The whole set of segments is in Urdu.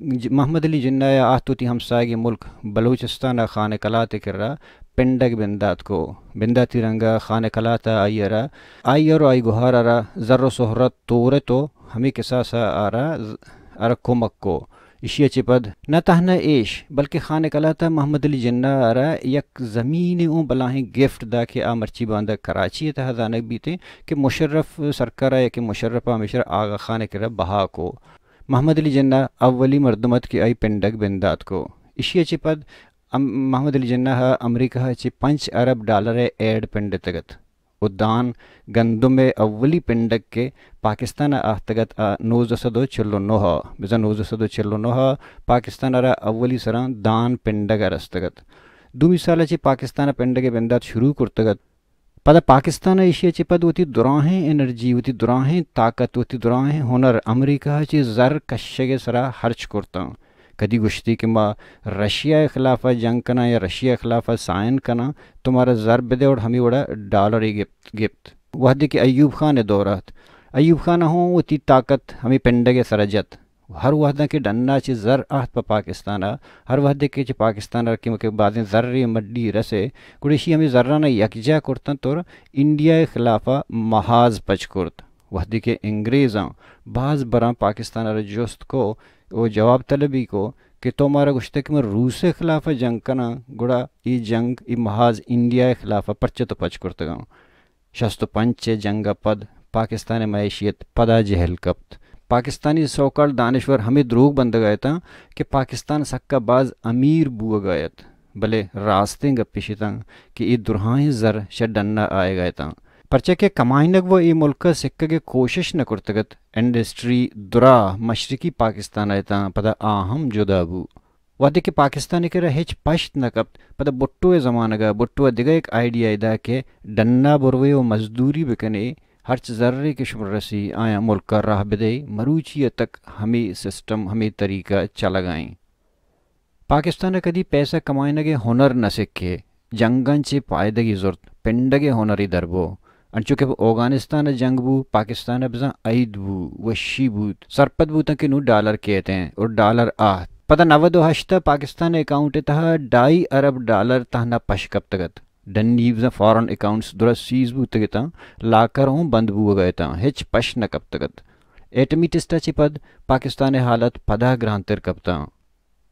محمد علی جناح آتوتی ہمسائے ملک بلوچستان خانہ کلات کرا پنڈگ بندات کو بنداتی رنگا خانہ کلاتا آئیرا آئیرو آئی گوہارا ذر سہرت تورے تو ہمیں کساسا آرا ارکومک کو اشیا چپد نہ تہنا ایش بلکہ خانہ کلاتا محمد علی جناح آرا یک زمین اون بلاہیں گفٹ دا کہ آ مرچی باندھا کراچی تہ دانک بیتے کہ مشرف سرکارہ یا کہ مشرف مشر آغا خانہ کرا بہا کو محمد علی جناح اولی مردمت کی آئی پنڈگ بندات کو اشیا چپد محمد علی جناح امریکہ چی $5 ارب ایڈ پنڈ تگت ادان گندم اولی پنڈگ کے پاکستان آہتگت 1949 بزا 1949 پاکستان ارا اولی سران دان پنڈگ ارستگت دومی سالہ چی پاکستان پنڈگ بندات شروع کرتگت پدا پاکستان ایشیا چی پد وتی دراہیں انرجی وتی دراہیں طاقت وتی دراہیں ہنر امریکہ چی زر کشگ سرا خرچ کرتا کدی گشتی کہ ما رشیا خلاف جنگ کنا یا رشیا خلاف سائن کنا تمہارا زر بدے اور ہمیں وڑا ڈالر گپت وحدی کہ ایوب خان دورات ایوب خان ہوں وتی طاقت ہمیں پنڈگ سرجت ہر وحدہ کے ڈنا چی زر آہت پا پاکستان ہر وحدہ کے چی پاکستان رکی مکہ بعدیں ذر مڈی رسے گوڑیشی ہمیں ذرانہ یکجا کرتن تو انڈیا خلافہ محاذ پچ کرت وحدی کے انگریزاں بعض براں پاکستان رجوست کو وہ جواب طلبی کو کہ تو ہمارا گشتہ کہ میں روس خلافہ جنگ کنا گوڑا ای جنگ ای محاذ انڈیا خلافہ پرچہ تو پچ کرتگاں 65 جنگا پد پاکستان معیشیت پدا جہل کپت پاکستانی سوکال دانشور ہمیں دروغ بند گئے تھا کہ پاکستان سکا باز امیر بو گایت بلے راستیں گپشتا کہ ای درہائیں زر شڈنا آئے گئے تھا پرچہ کہ کمائنگ وہ ای ملک سکہ کے کوشش نہ کرتگت انڈسٹری درا مشرقی پاکستان آئے تھا پدا آہم جدا بو وعدے کہ پاکستانی کے رہچ پشت نہ کپت پدا بٹو زمانہ گا بٹو دیگا ایک آئیڈیا دا کہ ڈنا بروے و مزدوری بکنے ہرچ ذرے کے شمر رسی آیا ملک کا راہ بدے مروچی تک ہمیں سسٹم ہمیں طریقہ چلا گائیں پاکستان کدی پیسہ کمائنگے ہنر نہ سکھے جنگن چے پائدگی ضرورت پنڈگے ہنری دربو انچوکہ افغانستان جنگ بو پاکستان بزاں عید بو وشی بود سرپد بو تک نو ڈالر کہتے ہیں اور ڈالر آہت پتہ 98 پاکستان اکاؤنٹ تہا $2.5 ارب تہنا پشکپ تگت ڈنی فارن اکاؤنٹس درا سیز بو تگتا لاکر ہوں بند بو گئے تا ہچ پش نہ کب تگت ایٹمی ٹسٹا چی پد پاکستان حالت پدا گرانتر کبتا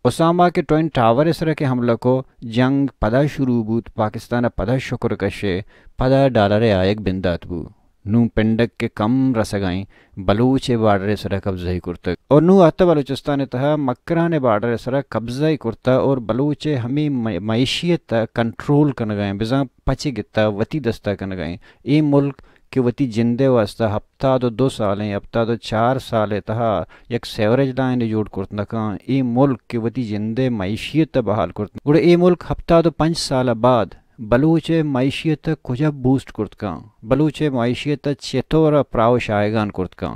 اسامہ کے ٹوئن ٹاور اسرا کے حملہ کو جنگ پدا شروع بود پاکستان پدا شکر کشے پدا ڈالر آئیک بندات بو نو پنڈک کے کم رسگائیں بلوچ بارڈر سرا قبضہ کرتا اور نو آتا بلوچستان تہا مکران بارڈر سرا قبضہ کرتا اور بلوچ ہمیں معیشیت کنٹرول کنگائیں بزاں پچے گتا وتی دستا کنگائیں اے ملک کہ وتی جندے واسطہ ہفتہ 2 سالیں ہفتہ 4 سالیں تہا یک سیوریج لائن جوڑ کرتنا کان اے ملک کہ وتی جندے معیشیت بحال کرتنا گوڑے اے ملک ہفتہ 5 سال بعد بلوچ معیشیت کجا بوسٹ کرتکاں بلوچ معیشیت چطور پراوش آئیگان کرتکاں